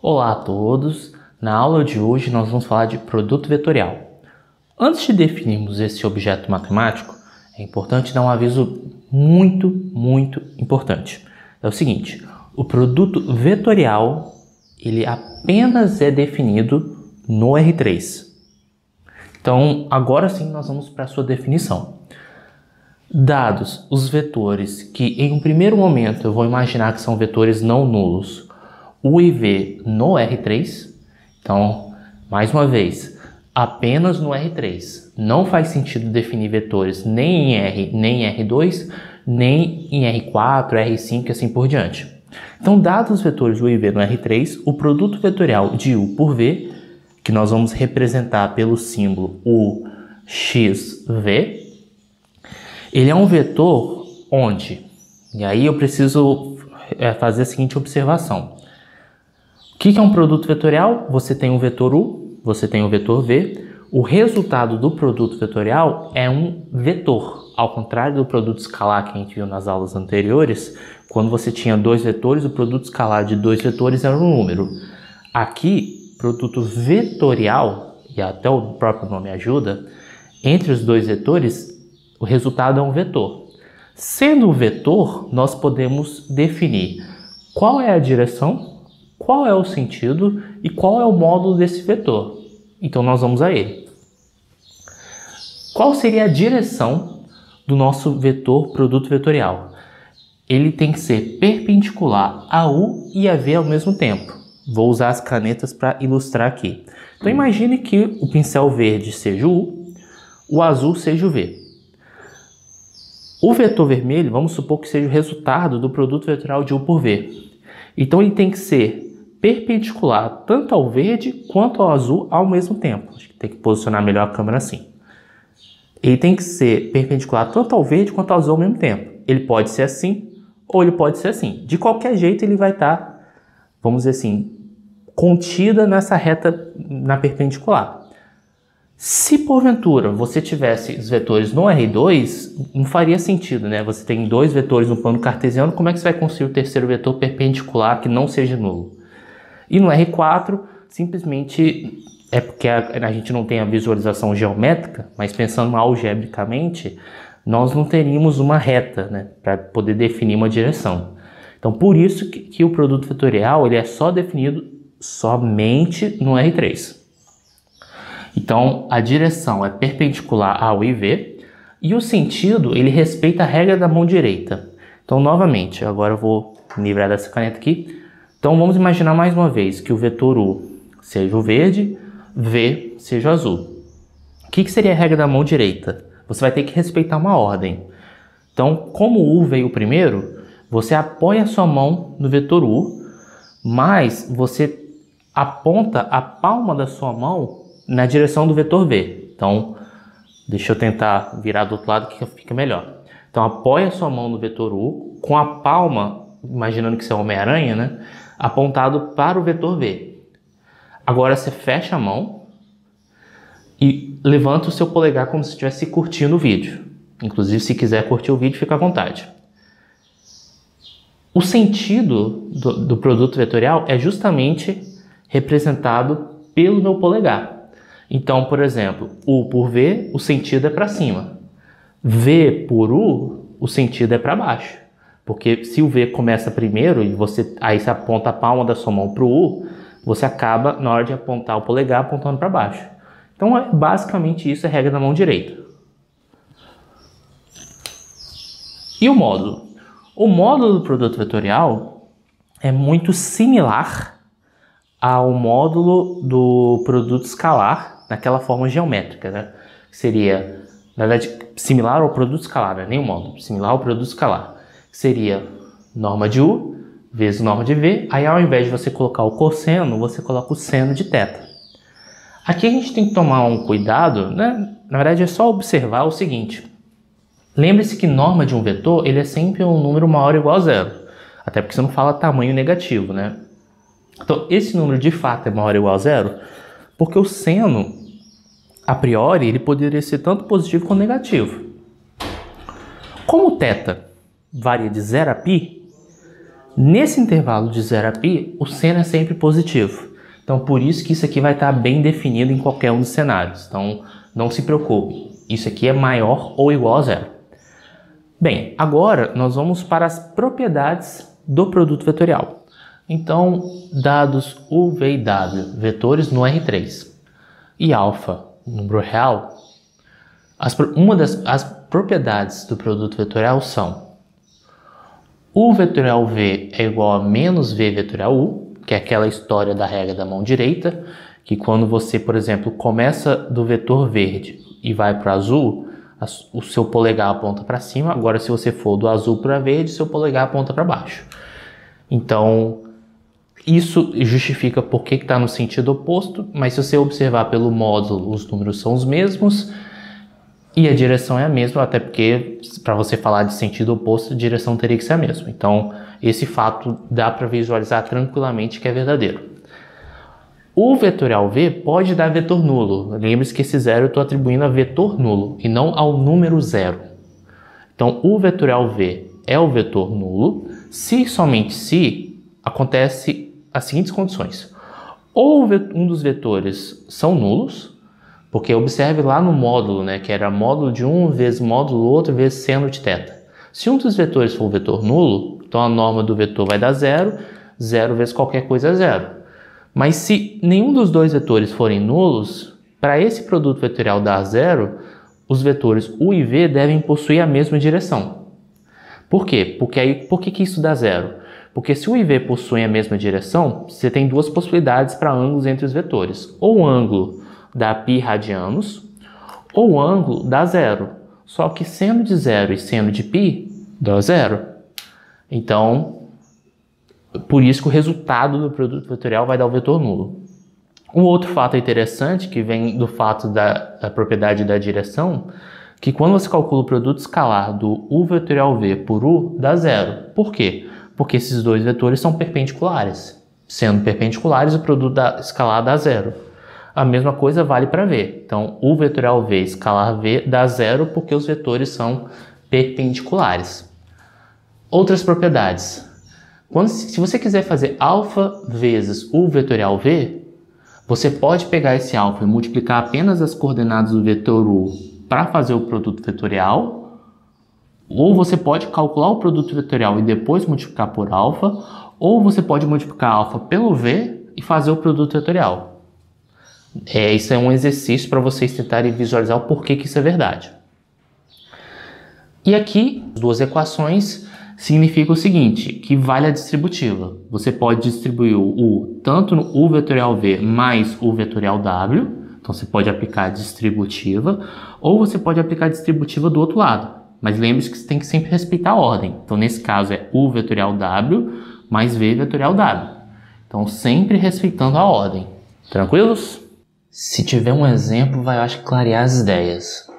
Olá a todos! Na aula de hoje nós vamos falar de produto vetorial. Antes de definirmos esse objeto matemático, é importante dar um aviso muito importante. É o seguinte, o produto vetorial ele apenas é definido no R3. Então, agora sim nós vamos para a sua definição. Dados os vetores que em um primeiro momento eu vou imaginar que são vetores não nulos, U e V no R3, então, mais uma vez, apenas no R3. Não faz sentido definir vetores nem em R, nem em R2, nem em R4, R5 e assim por diante. Então, dados os vetores U e V no R3, o produto vetorial de U por V, que nós vamos representar pelo símbolo UXV, ele é um vetor onde, e aí eu preciso fazer a seguinte observação. O que é um produto vetorial? Você tem um vetor U, você tem um vetor V. O resultado do produto vetorial é um vetor. Ao contrário do produto escalar que a gente viu nas aulas anteriores, quando você tinha dois vetores, o produto escalar de dois vetores era um número. Aqui, produto vetorial, e até o próprio nome ajuda, entre os dois vetores, o resultado é um vetor. Sendo um vetor, nós podemos definir qual é a direção, qual é o sentido e qual é o módulo desse vetor. Então nós vamos a ele. Qual seria a direção do nosso vetor produto vetorial? Ele tem que ser perpendicular a U e a V ao mesmo tempo. Vou usar as canetas para ilustrar aqui. Então imagine que o pincel verde seja o U, o azul seja o V. O vetor vermelho, vamos supor que seja o resultado do produto vetorial de U por V. Então ele tem que ser perpendicular tanto ao verde quanto ao azul ao mesmo tempo. Acho que tem que posicionar melhor a câmera assim. Ele tem que ser perpendicular tanto ao verde quanto ao azul ao mesmo tempo. Ele pode ser assim ou ele pode ser assim. De qualquer jeito ele vai estar, vamos dizer assim, contida nessa reta na perpendicular. Se porventura você tivesse os vetores no R2, não faria sentido, né? Você tem dois vetores no plano cartesiano, como é que você vai construir o terceiro vetor perpendicular que não seja nulo? E no R4, simplesmente é porque a gente não tem a visualização geométrica, mas pensando algebricamente, nós não teríamos uma reta, né, para poder definir uma direção. Então, por isso que o produto vetorial ele é só definido somente no R3. Então, a direção é perpendicular a U e V, e o sentido, ele respeita a regra da mão direita. Então, novamente, agora eu vou me livrar dessa caneta aqui. Então, vamos imaginar mais uma vez que o vetor U seja o verde, V seja o azul. O que seria a regra da mão direita? Você vai ter que respeitar uma ordem. Então, como o U veio primeiro, você apoia a sua mão no vetor U, mas você aponta a palma da sua mão na direção do vetor V. Então, deixa eu tentar virar do outro lado que fica melhor. Então, apoia a sua mão no vetor U, com a palma, imaginando que você é Homem-Aranha, né? Apontado para o vetor V. Agora você fecha a mão e levanta o seu polegar como se estivesse curtindo o vídeo. Inclusive, se quiser curtir o vídeo, fica à vontade. O sentido do produto vetorial é justamente representado pelo meu polegar. Então, por exemplo, U por V, o sentido é para cima. V por U, o sentido é para baixo. Porque se o V começa primeiro e você aponta a palma da sua mão para o U, você acaba, na hora de apontar o polegar, apontando para baixo. Então, basicamente isso é a regra da mão direita. E o módulo? O módulo do produto vetorial é muito similar ao módulo do produto escalar, naquela forma geométrica, né? Seria, na verdade, similar ao produto escalar, né? Nem o módulo, similar ao produto escalar. Seria norma de U vezes norma de V, aí ao invés de você colocar o cosseno, você coloca o seno de θ. Aqui a gente tem que tomar um cuidado, né? Na verdade é só observar o seguinte. Lembre-se que norma de um vetor, ele é sempre um número maior ou igual a zero. Até porque você não fala tamanho negativo, né? Então esse número de fato é maior ou igual a zero, porque o seno, a priori, ele poderia ser tanto positivo quanto negativo. Como o θ varia de 0 a π, Nesse intervalo de 0 a π, o seno é sempre positivo. Então, por isso que isso aqui vai estar bem definido em qualquer um dos cenários. Então, não se preocupe. Isso aqui é maior ou igual a zero. Bem, agora nós vamos para as propriedades do produto vetorial. Então, dados u, v e w, vetores no R3, e alfa, número real, as propriedades do produto vetorial são: u vetorial v é igual a menos v vetorial u, que é aquela história da regra da mão direita, que quando você, por exemplo, começa do vetor verde e vai para o azul, o seu polegar aponta para cima. Agora, se você for do azul para verde, seu polegar aponta para baixo. Então, isso justifica por que está no sentido oposto, mas se você observar pelo módulo, os números são os mesmos e a direção é a mesma, até porque para você falar de sentido oposto, a direção teria que ser a mesma. Então, esse fato dá para visualizar tranquilamente que é verdadeiro. O vetorial v pode dar vetor nulo. Lembre-se que esse zero eu estou atribuindo a vetor nulo e não ao número zero. Então, o vetorial v é o vetor nulo se somente se acontece as seguintes condições. Ou um dos vetores são nulos, porque observe lá no módulo, né, que era módulo de um vezes módulo outro vezes seno de θ. Se um dos vetores for vetor nulo, então a norma do vetor vai dar zero, zero vezes qualquer coisa é zero. Mas se nenhum dos dois vetores forem nulos, para esse produto vetorial dar zero, os vetores u e v devem possuir a mesma direção. Por quê? Por que isso dá zero? Porque se u e v possuem a mesma direção, você tem duas possibilidades para ângulos entre os vetores. Ou o ângulo dá π radianos, ou o ângulo dá zero. Só que seno de zero e seno de π dá zero. Então, por isso que o resultado do produto vetorial vai dar o vetor nulo. Um outro fato interessante, que vem do fato da propriedade da direção, que quando você calcula o produto escalar do u vetorial v por u, dá zero. Por quê? Porque esses dois vetores são perpendiculares. Sendo perpendiculares, o produto escalar dá zero. A mesma coisa vale para v. Então, u vetorial v escalar v dá zero porque os vetores são perpendiculares. Outras propriedades. Se você quiser fazer alfa vezes u vetorial v, você pode pegar esse alfa e multiplicar apenas as coordenadas do vetor u para fazer o produto vetorial, ou você pode calcular o produto vetorial e depois multiplicar por alfa, ou você pode multiplicar alfa pelo v e fazer o produto vetorial. Isso é um exercício para vocês tentarem visualizar o porquê que isso é verdade. E aqui, as duas equações significa o seguinte, que vale a distributiva. Você pode distribuir o u tanto no u vetorial v mais u vetorial w, então você pode aplicar a distributiva, ou você pode aplicar a distributiva do outro lado. Mas lembre-se que você tem que sempre respeitar a ordem. Então nesse caso é u vetorial w mais v vetorial w. Então sempre respeitando a ordem. Tranquilos? Se tiver um exemplo, vai, eu acho, clarear as ideias.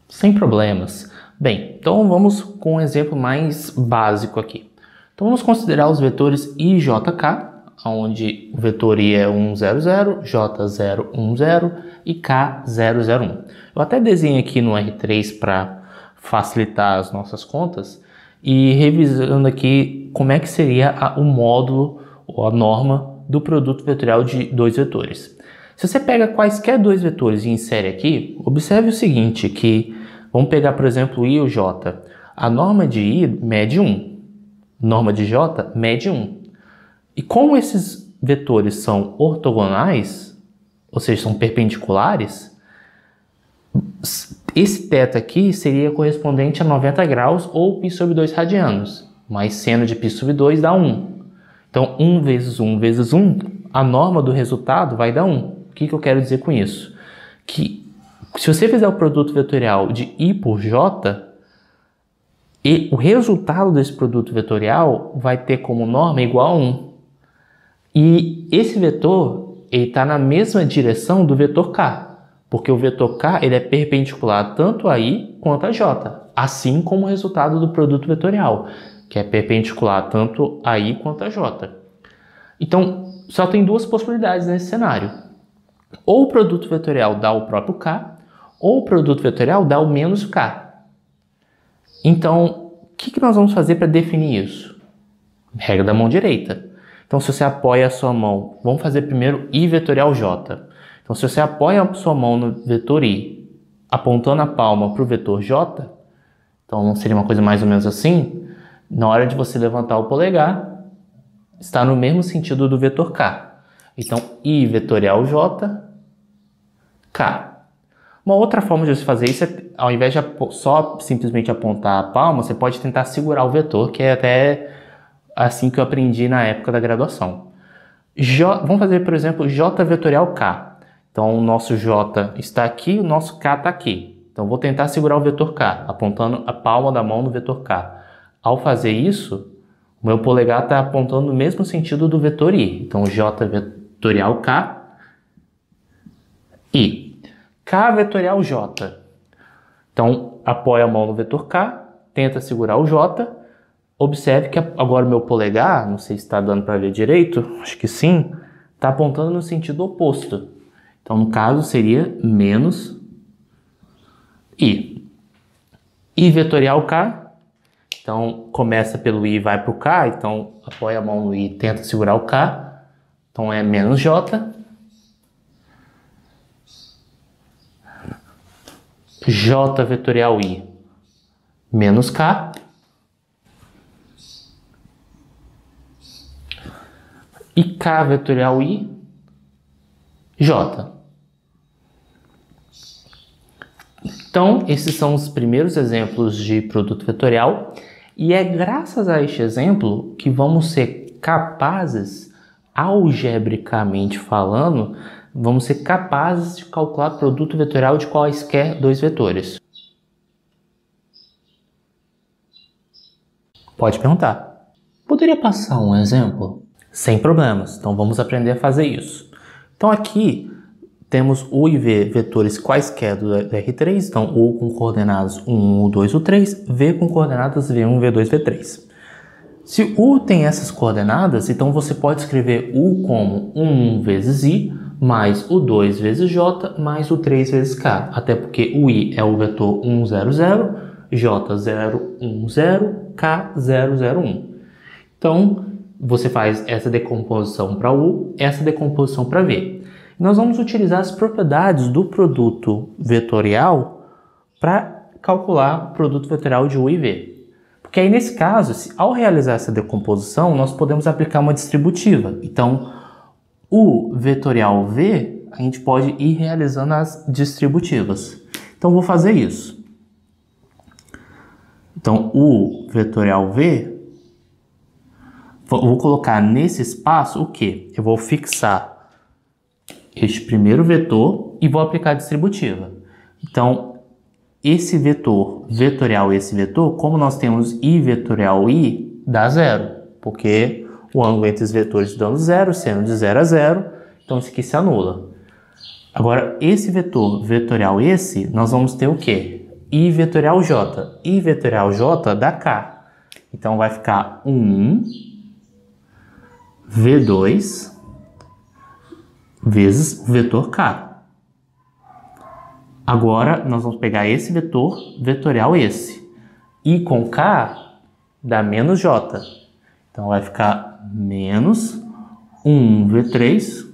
Sem problemas. Bem, então vamos com um exemplo mais básico aqui. Então vamos considerar os vetores I e JK, onde o vetor I é 1, 0, 0, J 0, 1, 0 e K 0, 0, 1. Eu até desenho aqui no R3 para facilitar as nossas contas e revisando aqui como é que seria o módulo ou a norma do produto vetorial de dois vetores. Se você pega quaisquer dois vetores e insere aqui, observe o seguinte, que vamos pegar, por exemplo, I e o J. A norma de I mede 1. Norma de J mede 1. E como esses vetores são ortogonais, ou seja, são perpendiculares, esse θ aqui seria correspondente a 90 graus ou π sobre 2 radianos. Mas seno de π sobre 2 dá 1. Então, 1 vezes 1 vezes 1, a norma do resultado vai dar 1. O que eu quero dizer com isso? Que se você fizer o produto vetorial de I por J, o resultado desse produto vetorial vai ter como norma igual a 1. E esse vetor está na mesma direção do vetor K, porque o vetor K ele é perpendicular tanto a I quanto a J, assim como o resultado do produto vetorial, que é perpendicular tanto a I quanto a J. Então, só tem duas possibilidades nesse cenário. Ou o produto vetorial dá o próprio K, ou o produto vetorial dá o menos K. Então, o que nós vamos fazer para definir isso? Regra da mão direita. Então, se você apoia a sua mão, vamos fazer primeiro I vetorial J. Então, se você apoia a sua mão no vetor I, apontando a palma para o vetor J, então seria uma coisa mais ou menos assim, na hora de você levantar o polegar, está no mesmo sentido do vetor K. Então, I vetorial J, K. Uma outra forma de você fazer isso é, ao invés de só simplesmente apontar a palma, você pode tentar segurar o vetor, que é até assim que eu aprendi na época da graduação. Vamos fazer, por exemplo, J vetorial K. Então, o nosso J está aqui, o nosso K está aqui. Então, vou tentar segurar o vetor K, apontando a palma da mão no vetor K. Ao fazer isso, o meu polegar está apontando no mesmo sentido do vetor I. Então, J vetorial K, I. K vetorial J. Então, apoia a mão no vetor K, tenta segurar o J. Observe que agora o meu polegar, não sei se está dando para ver direito, acho que sim, está apontando no sentido oposto. Então, no caso, seria menos I. I vetorial K. Então, começa pelo I e vai para o K. Então, apoia a mão no I e tenta segurar o K. Então, é menos J. J vetorial I menos K. E K vetorial I, J. Então, esses são os primeiros exemplos de produto vetorial. E é graças a este exemplo que vamos ser capazes, algebricamente falando, vamos ser capazes de calcular produto vetorial de quaisquer dois vetores. Pode perguntar. Poderia passar um exemplo? Sem problemas. Então vamos aprender a fazer isso. Então aqui temos U e V vetores quaisquer do R3. Então U com coordenadas 1, U2, U3. V com coordenadas V1, V2, V3. Se U tem essas coordenadas, então você pode escrever U como 1 vezes I mais o 2 vezes J mais o 3 vezes K, até porque o I é o vetor 1, 0, 0, J 0, 1, 0, K 0, 0, 1. Então, você faz essa decomposição para U, essa decomposição para V. Nós vamos utilizar as propriedades do produto vetorial para calcular o produto vetorial de U e V. Porque aí, nesse caso, ao realizar essa decomposição, nós podemos aplicar uma distributiva. Então, o vetorial V, a gente pode ir realizando as distributivas. Então, vou fazer isso. Então, o vetorial V, vou colocar nesse espaço o quê? Eu vou fixar este primeiro vetor e vou aplicar a distributiva. Então, esse vetor vetorial, esse vetor, como nós temos I vetorial I, dá zero, porque o ângulo entre os vetores dando zero, sendo de 0 a 0, então isso aqui se anula. Agora, esse vetor vetorial esse, nós vamos ter o quê? I vetorial J. I vetorial J dá K. Então vai ficar 1 V2 vezes o vetor K. Agora, nós vamos pegar esse vetor vetorial esse. I com K dá menos J. Então vai ficar menos 1 V3,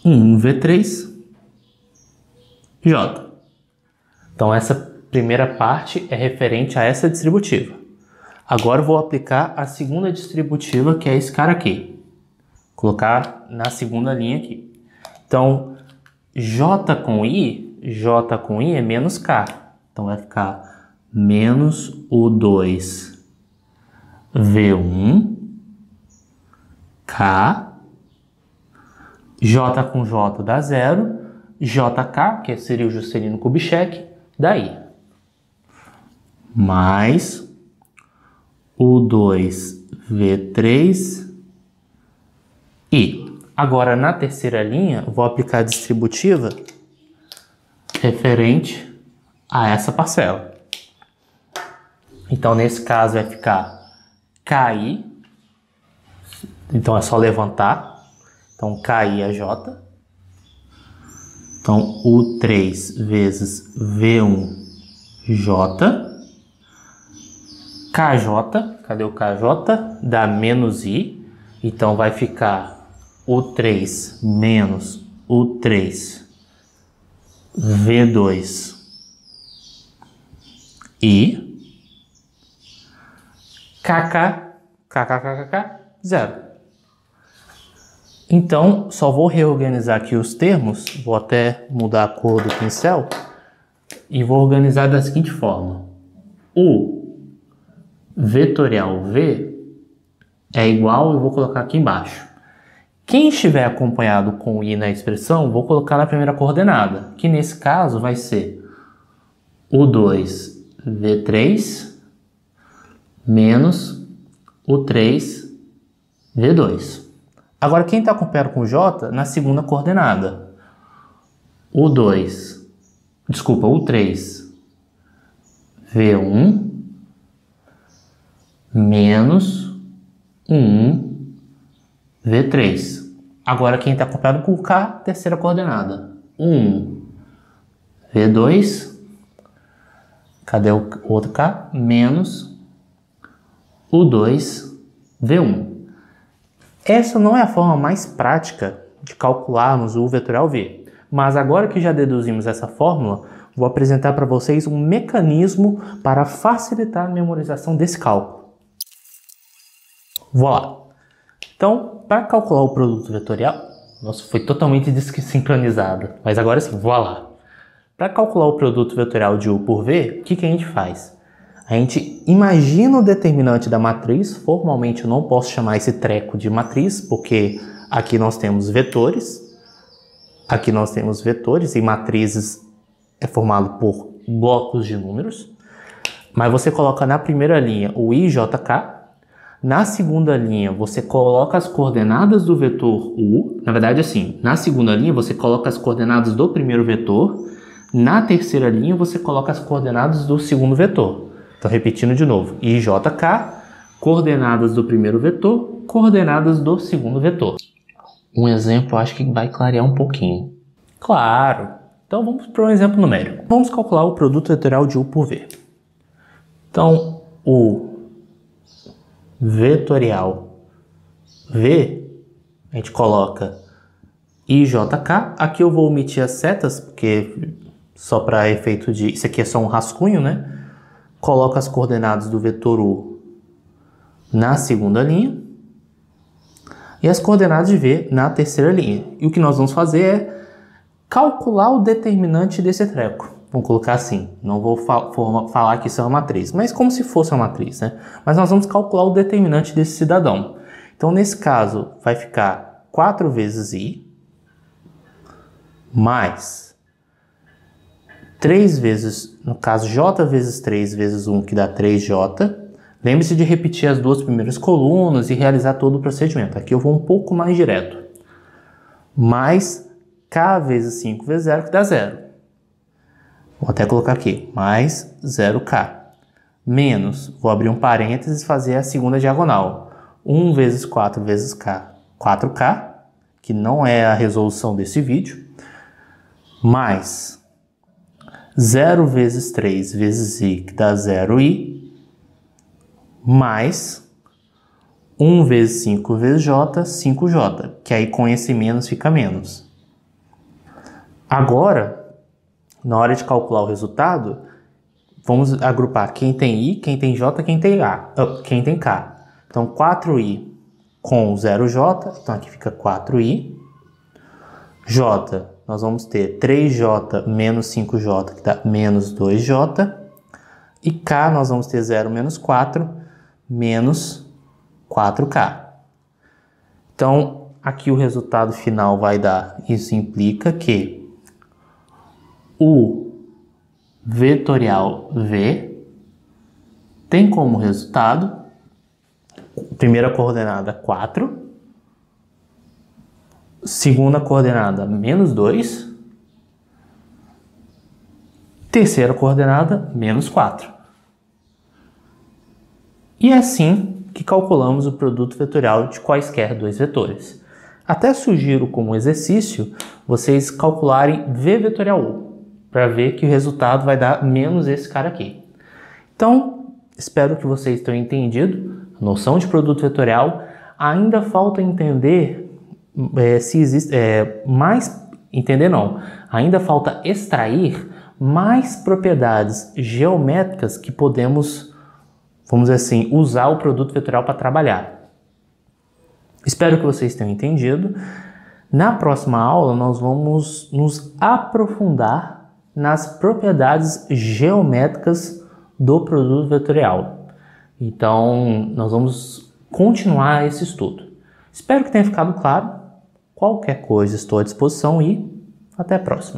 1 V3 J. Então essa primeira parte é referente a essa distributiva. Agora eu vou aplicar a segunda distributiva, que é esse cara aqui. Colocar na segunda linha aqui. Então, J com I é menos K. Então vai ficar menos o 2 V1 K. J com J dá 0. JK, que seria o Juscelino Kubitschek, dá I. Mais o 2 V3 I. Agora, na terceira linha, vou aplicar a distributiva referente a essa parcela. Então, nesse caso, vai ficar KI. Então, é só levantar. Então, KI é J. Então, U3 vezes V1J. KJ, cadê o KJ? Dá menos I. Então, vai ficar U3 menos U3 V2 I. KK, 0. Então, só vou reorganizar aqui os termos, vou até mudar a cor do pincel, e vou organizar da seguinte forma. O vetorial V é igual, eu vou colocar aqui embaixo. Quem estiver acompanhado com I na expressão, vou colocar na primeira coordenada, que nesse caso vai ser U2 V3 menos U3 V2. Agora, quem está acompanhado com J, na segunda coordenada. U3 V1 menos 1 V3. Agora, quem está acompanhado com K, terceira coordenada. 1 V2, cadê o outro K? Menos U2 V1. Essa não é a forma mais prática de calcularmos o vetorial V, mas agora que já deduzimos essa fórmula, vou apresentar para vocês um mecanismo para facilitar a memorização desse cálculo. Vou lá. Então, para calcular o produto vetorial, nossa, foi totalmente desincronizado, mas agora sim, vou lá. Para calcular o produto vetorial de U por V, o que a gente faz? A gente imagina o determinante da matriz. Formalmente eu não posso chamar esse treco de matriz, porque aqui nós temos vetores. Aqui nós temos vetores e matrizes é formado por blocos de números. Mas você coloca na primeira linha o IJK. Na segunda linha você coloca as coordenadas do vetor U. Na verdade assim, na segunda linha você coloca as coordenadas do primeiro vetor. Na terceira linha você coloca as coordenadas do segundo vetor. Então, repetindo de novo, IJK, coordenadas do primeiro vetor, coordenadas do segundo vetor. Um exemplo, eu acho que vai clarear um pouquinho. Claro! Então, vamos para um exemplo numérico. Vamos calcular o produto vetorial de U por V. Então, o vetorial V, a gente coloca IJK. Aqui eu vou omitir as setas, porque só para efeito de... Isso aqui é só um rascunho, né? Coloca as coordenadas do vetor U na segunda linha e as coordenadas de V na terceira linha. E o que nós vamos fazer é calcular o determinante desse treco. Vamos colocar assim, não vou falar que isso é uma matriz, mas como se fosse uma matriz, né? Mas nós vamos calcular o determinante desse cidadão. Então, nesse caso, vai ficar 4 vezes I mais 3 vezes, no caso, J vezes 3 vezes 1, que dá 3J. Lembre-se de repetir as duas primeiras colunas e realizar todo o procedimento. Aqui eu vou um pouco mais direto. Mais K vezes 5 vezes 0, que dá 0. Vou até colocar aqui, mais 0K. Menos, vou abrir um parênteses e fazer a segunda diagonal. 1 vezes 4 vezes K, 4K, que não é a resolução desse vídeo. Mais 0 vezes 3 vezes I, que dá 0I, mais 1 vezes 5 vezes J, 5J, que aí com esse menos fica menos. Agora, na hora de calcular o resultado, vamos agrupar quem tem I, quem tem J, quem tem K. Então, 4I com 0J, então aqui fica 4I. J, nós vamos ter 3J menos 5J, que dá menos 2J. E K, nós vamos ter 0 menos 4, menos 4K. Então, aqui o resultado final vai dar, isso implica que o vetorial V tem como resultado, primeira coordenada 4, segunda coordenada menos 2, terceira coordenada menos 4. E é assim que calculamos o produto vetorial de quaisquer dois vetores. Até sugiro como exercício vocês calcularem V vetorial U, para ver que o resultado vai dar menos esse cara aqui. Então, espero que vocês tenham entendido a noção de produto vetorial. Ainda falta entender se existe ainda falta extrair mais propriedades geométricas que podemos, vamos dizer assim, usar o produto vetorial para trabalhar. Espero que vocês tenham entendido. Na próxima aula, nós vamos nos aprofundar nas propriedades geométricas do produto vetorial. Então, nós vamos continuar esse estudo. Espero que tenha ficado claro. Qualquer coisa, estou à disposição e até a próxima.